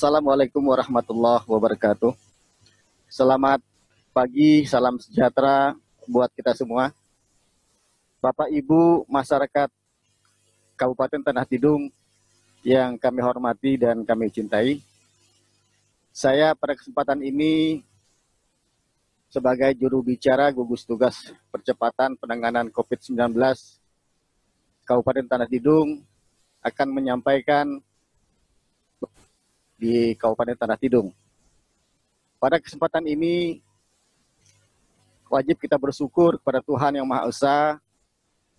Assalamualaikum warahmatullahi wabarakatuh. Selamat pagi, salam sejahtera buat kita semua. Bapak Ibu masyarakat Kabupaten Tanah Tidung yang kami hormati dan kami cintai. Saya pada kesempatan ini sebagai juru bicara gugus tugas percepatan penanganan COVID-19 Kabupaten Tanah Tidung akan menyampaikan di Kabupaten Tanah Tidung. Pada kesempatan ini wajib kita bersyukur kepada Tuhan Yang Maha Esa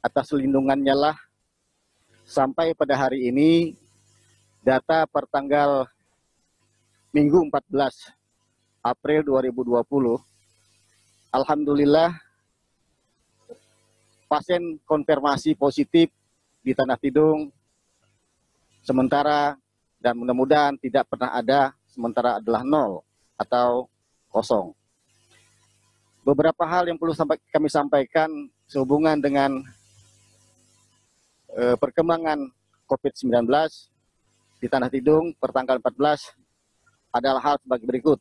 atas lindungannya lah sampai pada hari ini data per tanggal Minggu 14 April 2020 alhamdulillah pasien konfirmasi positif di Tanah Tidung sementara dan mudah-mudahan tidak pernah ada, sementara adalah 0 atau kosong. Beberapa hal yang perlu kami sampaikan sehubungan dengan perkembangan COVID-19 di Tanah Tidung per tanggal 14 adalah hal sebagai berikut.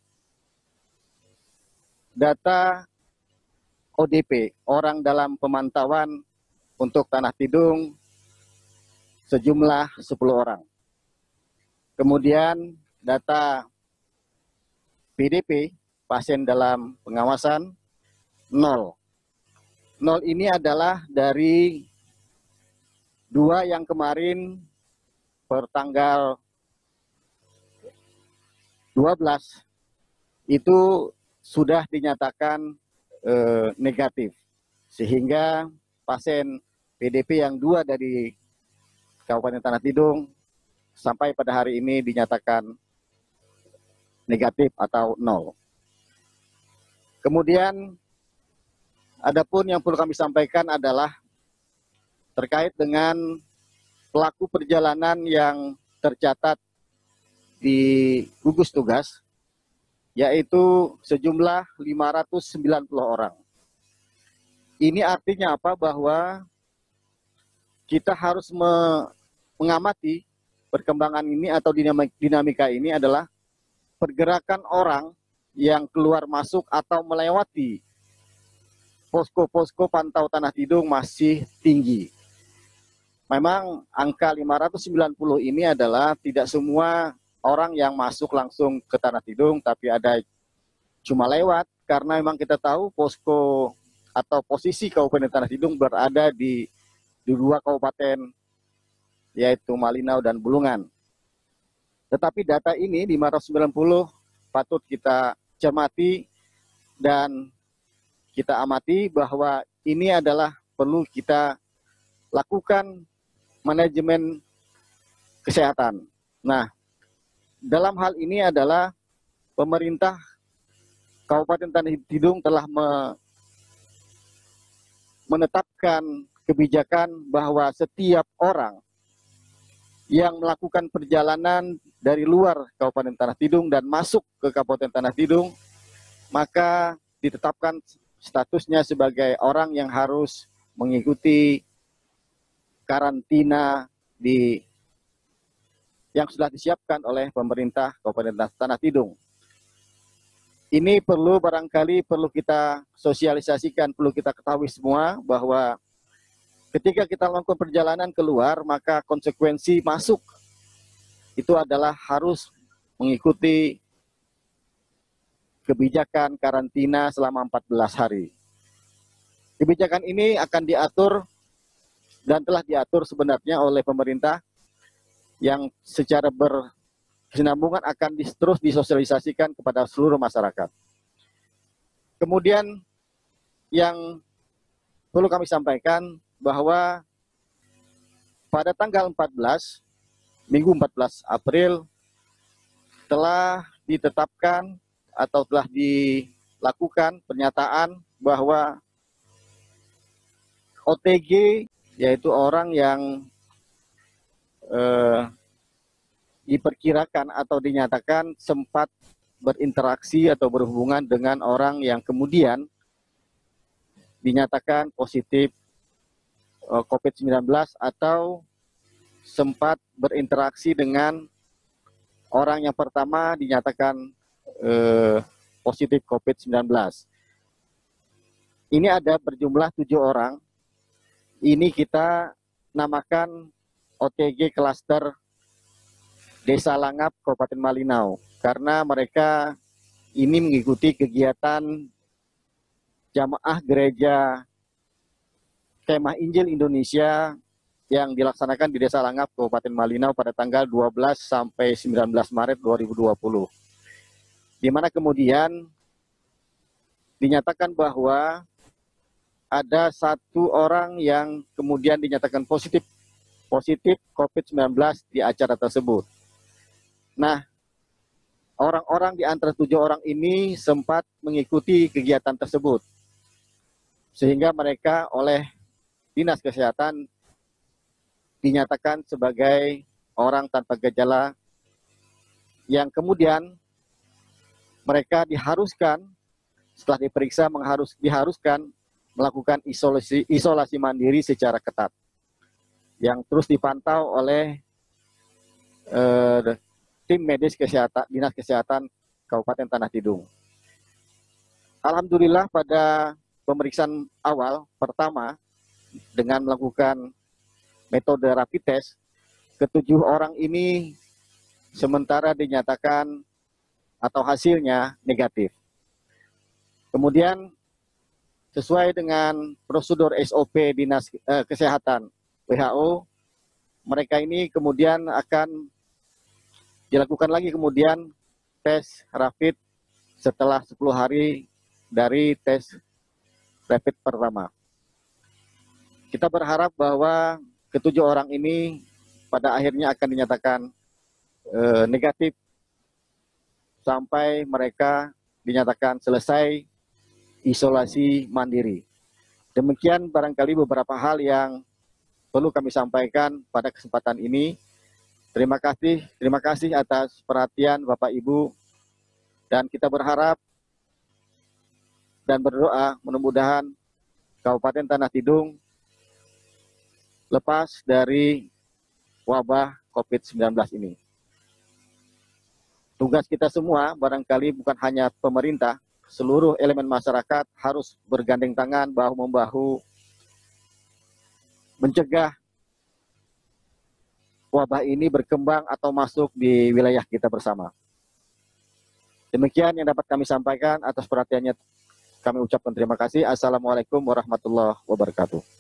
Data ODP, orang dalam pemantauan untuk Tanah Tidung sejumlah 10 orang. Kemudian data PDP, pasien dalam pengawasan, 0. 0 ini adalah dari 2 yang kemarin per tanggal 12 itu sudah dinyatakan negatif. Sehingga pasien PDP yang 2 dari Kabupaten Tanah Tidung sampai pada hari ini dinyatakan negatif atau 0. Kemudian, adapun yang perlu kami sampaikan adalah terkait dengan pelaku perjalanan yang tercatat di gugus tugas, yaitu sejumlah 590 orang. Ini artinya apa? Bahwa kita harus mengamati perkembangan ini atau dinamika ini adalah pergerakan orang yang keluar masuk atau melewati posko-posko pantau Tanah Tidung masih tinggi. Memang angka 590 ini adalah tidak semua orang yang masuk langsung ke Tanah Tidung, tapi ada cuma lewat karena memang kita tahu posko atau posisi Kabupaten Tanah Tidung berada di 2 kabupaten yaitu Malinau dan Bulungan. Tetapi data ini 590 patut kita cermati dan kita amati bahwa ini adalah perlu kita lakukan manajemen kesehatan. Nah, dalam hal ini adalah pemerintah Kabupaten Tanah Tidung telah menetapkan kebijakan bahwa setiap orang yang melakukan perjalanan dari luar Kabupaten Tanah Tidung dan masuk ke Kabupaten Tanah Tidung, maka ditetapkan statusnya sebagai orang yang harus mengikuti karantina yang sudah disiapkan oleh pemerintah Kabupaten Tanah Tidung. Ini barangkali perlu kita sosialisasikan, perlu kita ketahui semua bahwa ketika kita melakukan perjalanan keluar, maka konsekuensi masuk itu adalah harus mengikuti kebijakan karantina selama 14 hari. Kebijakan ini akan diatur dan telah diatur sebenarnya oleh pemerintah yang secara berkesinambungan akan terus disosialisasikan kepada seluruh masyarakat. Kemudian yang perlu kami sampaikan bahwa pada tanggal 14, Minggu 14 April, telah ditetapkan atau telah dilakukan pernyataan bahwa OTG, yaitu orang yang diperkirakan atau dinyatakan sempat berinteraksi atau berhubungan dengan orang yang kemudian dinyatakan positif COVID-19 atau sempat berinteraksi dengan orang yang pertama dinyatakan positif COVID-19. Ini ada berjumlah 7 orang. Ini kita namakan OTG Cluster Desa Langap, Kabupaten Malinau. Karena mereka ini mengikuti kegiatan jamaah gereja Kemah Injil Indonesia yang dilaksanakan di Desa Langap, Kabupaten Malinau pada tanggal 12 sampai 19 Maret 2020. Di mana kemudian dinyatakan bahwa ada 1 orang yang kemudian dinyatakan positif COVID-19 di acara tersebut. Nah, orang-orang di antara 7 orang ini sempat mengikuti kegiatan tersebut. Sehingga mereka oleh Dinas Kesehatan dinyatakan sebagai orang tanpa gejala yang kemudian mereka diharuskan setelah diperiksa diharuskan melakukan isolasi mandiri secara ketat yang terus dipantau oleh tim medis kesehatan Dinas Kesehatan Kabupaten Tanah Tidung. Alhamdulillah pada pemeriksaan awal pertama dengan melakukan metode rapid test, ke-7 orang ini sementara dinyatakan atau hasilnya negatif. Kemudian sesuai dengan prosedur SOP Dinas Kesehatan WHO, mereka ini kemudian akan dilakukan lagi kemudian tes rapid setelah 10 hari dari tes rapid pertama. Kita berharap bahwa ke-7 orang ini pada akhirnya akan dinyatakan negatif sampai mereka dinyatakan selesai isolasi mandiri. Demikian barangkali beberapa hal yang perlu kami sampaikan pada kesempatan ini. Terima kasih atas perhatian Bapak Ibu, dan kita berharap dan berdoa mudah-mudahan Kabupaten Tanah Tidung lepas dari wabah COVID-19 ini. Tugas kita semua barangkali bukan hanya pemerintah, seluruh elemen masyarakat harus bergandeng tangan bahu-membahu mencegah wabah ini berkembang atau masuk di wilayah kita bersama. Demikian yang dapat kami sampaikan. Atas perhatiannya kami ucapkan terima kasih. Assalamualaikum warahmatullahi wabarakatuh.